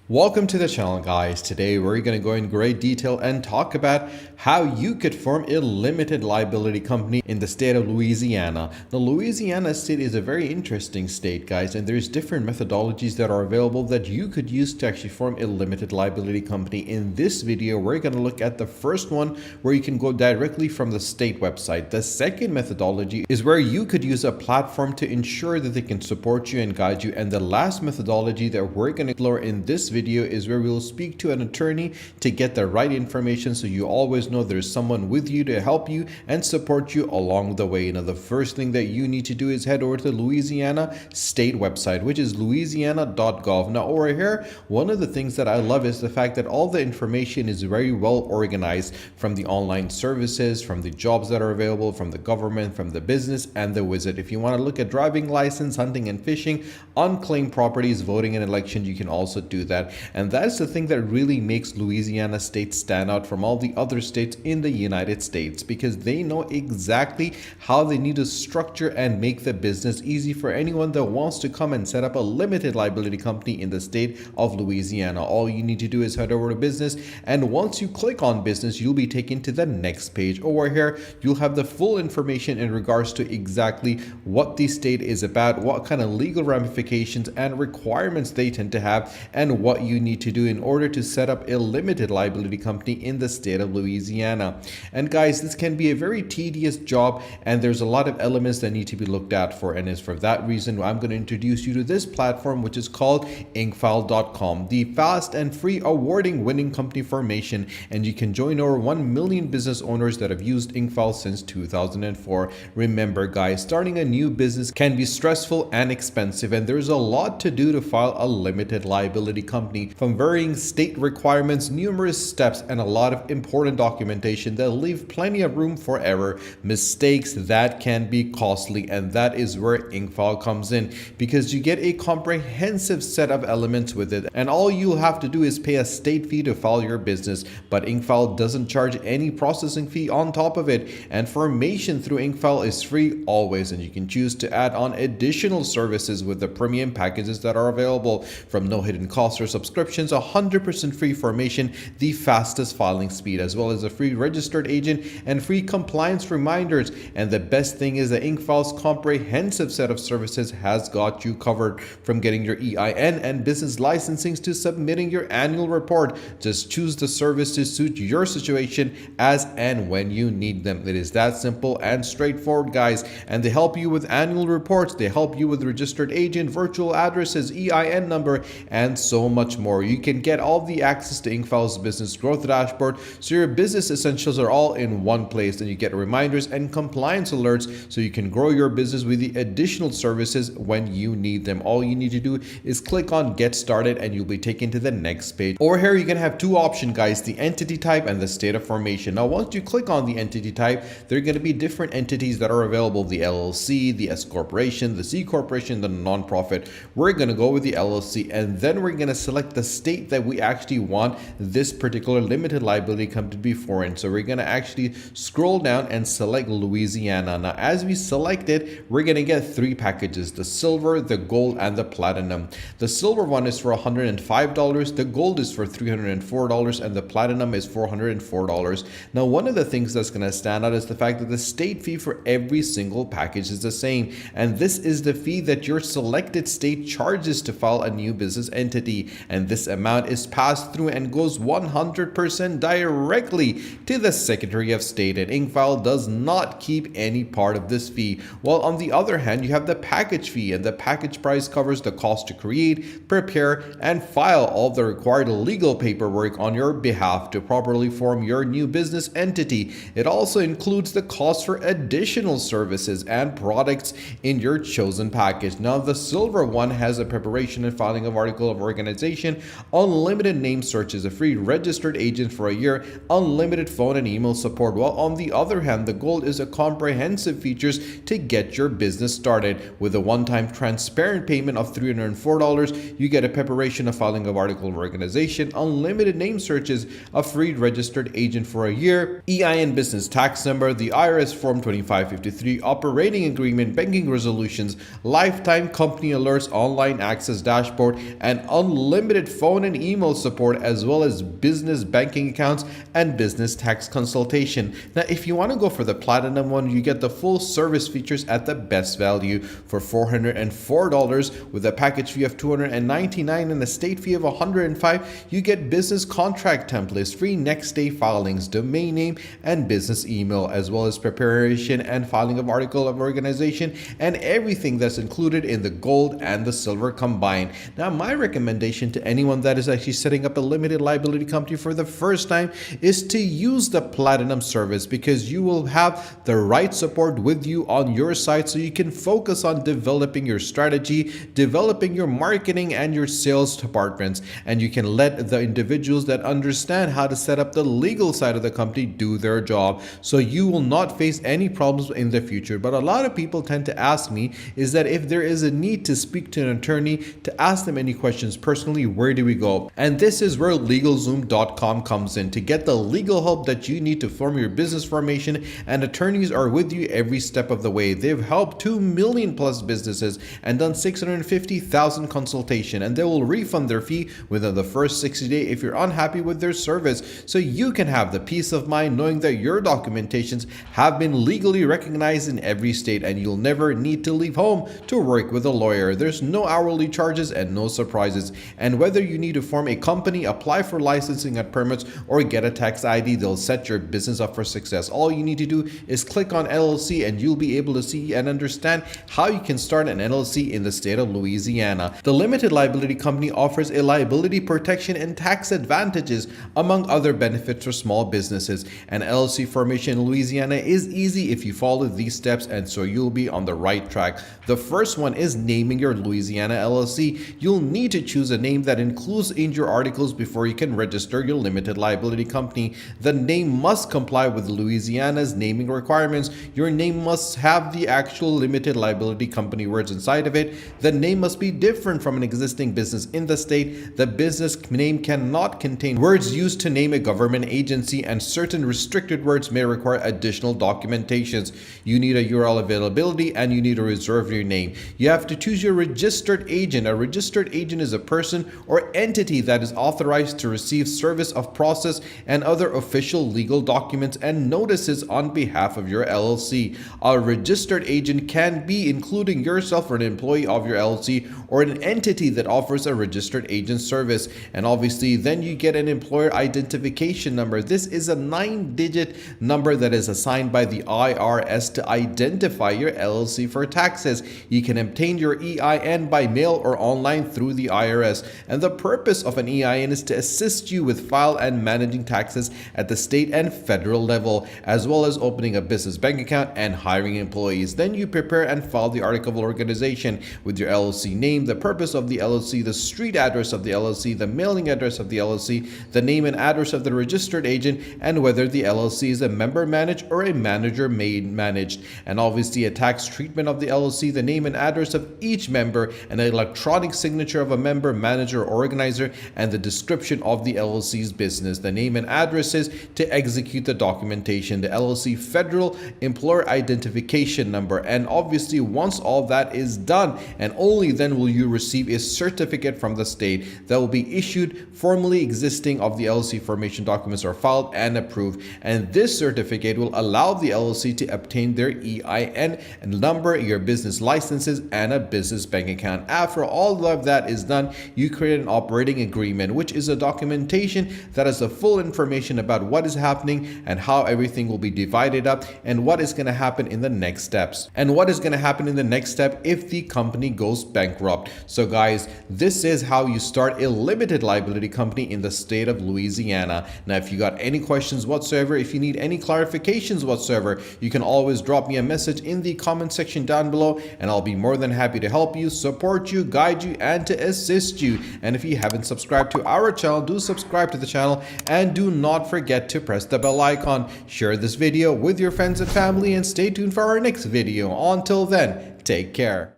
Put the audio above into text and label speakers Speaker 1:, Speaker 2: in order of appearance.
Speaker 1: Welcome to the channel, guys. Today we're going to go in great detail and talk about how you could form a limited liability company in the state of Louisiana. The Louisiana state is a very interesting state, guys, and there's different methodologies that are available that you could use to actually form a limited liability company. In this video, we're going to look at the first one where you can go directly from the state website. The second methodology is where you could use a platform to ensure that they can support you and guide you. And the last methodology that we're going to explore in this video is where we'll speak to an attorney to get the right information, so you always know there's someone with you to help you and support you along the way. Now, the first thing that you need to do is head over to the Louisiana state website, which is louisiana.gov. Now, over here, one of the things that I love is the fact that all the information is very well organized, from the online services, from the jobs that are available, from the government, from the business, and the wizard. If you want to look at driving license, hunting and fishing, unclaimed properties, voting and election, you can also do that. And that's the thing that really makes Louisiana state stand out from all the other states in the United States, because they know exactly how they need to structure and make the business easy for anyone that wants to come and set up a limited liability company in the state of Louisiana. All you need to do is head over to business, and once you click on business, you'll be taken to the next page. Over here, you'll have the full information in regards to exactly what the state is about, what kind of legal ramifications and requirements they tend to have, and what you need to do in order to set up a limited liability company in the state of Louisiana. And guys, this can be a very tedious job, and there's a lot of elements that need to be looked at for. And it's for that reason I'm going to introduce you to this platform, which is called inkfile.com, the fast and free awarding winning company formation. And you can join over 1 million business owners that have used Inkfile since 2004. Remember, guys, starting a new business can be stressful and expensive, and there's a lot to do to file a limited liability company, from varying state requirements, numerous steps, and a lot of important documentation that leave plenty of room for error, mistakes that can be costly. And that is where Inkfile comes in, because you get a comprehensive set of elements with it, and all you'll have to do is pay a state fee to file your business. But Inkfile doesn't charge any processing fee on top of it, and formation through Inkfile is free always, and you can choose to add on additional services with the premium packages that are available, from no hidden costs or subscriptions, 100% free formation, the fastest filing speed, as well as a free registered agent and free compliance reminders. And the best thing is that Inkfile's comprehensive set of services has got you covered, from getting your EIN and business licensings to submitting your annual report. Just choose the service to suit your situation as and when you need them. It is that simple and straightforward, guys. And they help you with annual reports, they help you with registered agent, virtual addresses, EIN number, and so much more. You can get all the access to Inkfile's business growth dashboard, so your business essentials are all in one place, and you get reminders and compliance alerts so you can grow your business with the additional services when you need them. All you need to do is click on get started, and you'll be taken to the next page. Over here, you're gonna have two options, guys: the entity type and the state of formation. Now, once you click on the entity type, there are going to be different entities that are available: the LLC, the S corporation, the C corporation, the nonprofit. We're going to go with the LLC, and then we're going to select the state that we actually want this particular limited liability company to be for. And so we're going to actually scroll down and select Louisiana. Now, as we select it, we're going to get three packages: the silver, the gold, and the platinum. The silver one is for $105, the gold is for $304, and the platinum is $404. Now, one of the things that's going to stand out is the fact that the state fee for every single package is the same, and this is the fee that your selected state charges to file a new business entity. And this amount is passed through and goes 100% directly to the Secretary of State, and Inkfile does not keep any part of this fee. While on the other hand, you have the package fee, and the package price covers the cost to create, prepare, and file all the required legal paperwork on your behalf to properly form your new business entity. It also includes the cost for additional services and products in your chosen package. Now, the silver one has a preparation and filing of article of organization, unlimited name searches, a free registered agent for a year, unlimited phone and email support. While on the other hand, the gold is a comprehensive features to get your business started. With a one-time transparent payment of $304, you get a preparation of filing of article of organization, unlimited name searches, a free registered agent for a year, EIN business tax number, the IRS Form 2553, operating agreement, banking resolutions, lifetime company alerts, online access dashboard, and unlimited unlimited phone and email support, as well as business banking accounts and business tax consultation. Now, if you want to go for the platinum one, you get the full service features at the best value for $404 with a package fee of $299 and a state fee of $105. You get business contract templates, free next day filings, domain name and business email, as well as preparation and filing of article of organization, and everything that's included in the gold and the silver combined. Now, my recommendation to anyone that is actually setting up a limited liability company for the first time is to use the platinum service, because you will have the right support with you on your side, so you can focus on developing your strategy, developing your marketing and your sales departments, and you can let the individuals that understand how to set up the legal side of the company do their job, so you will not face any problems in the future. But a lot of people tend to ask me is that if there is a need to speak to an attorney to ask them any questions personally, where do we go? And this is where LegalZoom.com comes in to get the legal help that you need to form your business formation, and attorneys are with you every step of the way. They've helped 2 million plus businesses and done 650,000 consultation, and they will refund their fee within the first 60 days if you're unhappy with their service, so you can have the peace of mind knowing that your documentations have been legally recognized in every state, and you'll never need to leave home to work with a lawyer. There's no hourly charges and no surprises. And whether you need to form a company, apply for licensing and permits, or get a tax ID, they'll set your business up for success. All you need to do is click on LLC and you'll be able to see and understand how you can start an LLC in the state of Louisiana. The limited liability company offers a liability protection and tax advantages, among other benefits for small businesses. An LLC formation in Louisiana is easy if you follow these steps, and so you'll be on the right track. The first one is naming your Louisiana LLC. You'll need to choose a name that includes in your articles before you can register your limited liability company. The name must comply with Louisiana's naming requirements. Your name must have the actual limited liability company words inside of it. The name must be different from an existing business in the state. The business name cannot contain words used to name a government agency, and certain restricted words may require additional documentations. You need a URL availability, and you need to reserve your name. You have to choose your registered agent. A registered agent is a person or entity that is authorized to receive service of process and other official legal documents and notices on behalf of your LLC. A registered agent can be including yourself or an employee of your LLC, or an entity that offers a registered agent service. And obviously then you get an employer identification number. This is a 9-digit number that is assigned by the IRS to identify your LLC for taxes. You can obtain your EIN by mail or online through the IRS. And the purpose of an EIN is to assist you with file and managing taxes at the state and federal level, as well as opening a business bank account and hiring employees. Then you prepare and file the article of organization with your LLC name, the purpose of the LLC, the street address of the LLC, the mailing address of the LLC, the name and address of the registered agent, and whether the LLC is a member managed or a manager managed. And obviously a tax treatment of the LLC, the name and address of each member, an electronic signature of a member, manager, or organizer, and the description of the LLC's business, the name and addresses to execute the documentation, the LLC federal employer identification number. And obviously once all that is done, and only then will you receive a certificate from the state that will be issued formally existing of the LLC formation documents are filed and approved. And this certificate will allow the LLC to obtain their EIN and number, your business licenses, and a business bank account. After all of that is done, you create an operating agreement, which is a documentation that has the full information about what is happening and how everything will be divided up, and what is going to happen in the next steps, and what is going to happen in the next step if the company goes bankrupt. So guys, this is how you start a limited liability company in the state of Louisiana. Now, if you got any questions whatsoever, if you need any clarifications whatsoever, you can always drop me a message in the comment section down below, and I'll be more than happy to help you, support you, guide you, and to assist you. And if you haven't subscribed to our channel, do subscribe to the channel, and do not forget to press the bell icon. Share this video with your friends and family, and stay tuned for our next video. Until then, take care.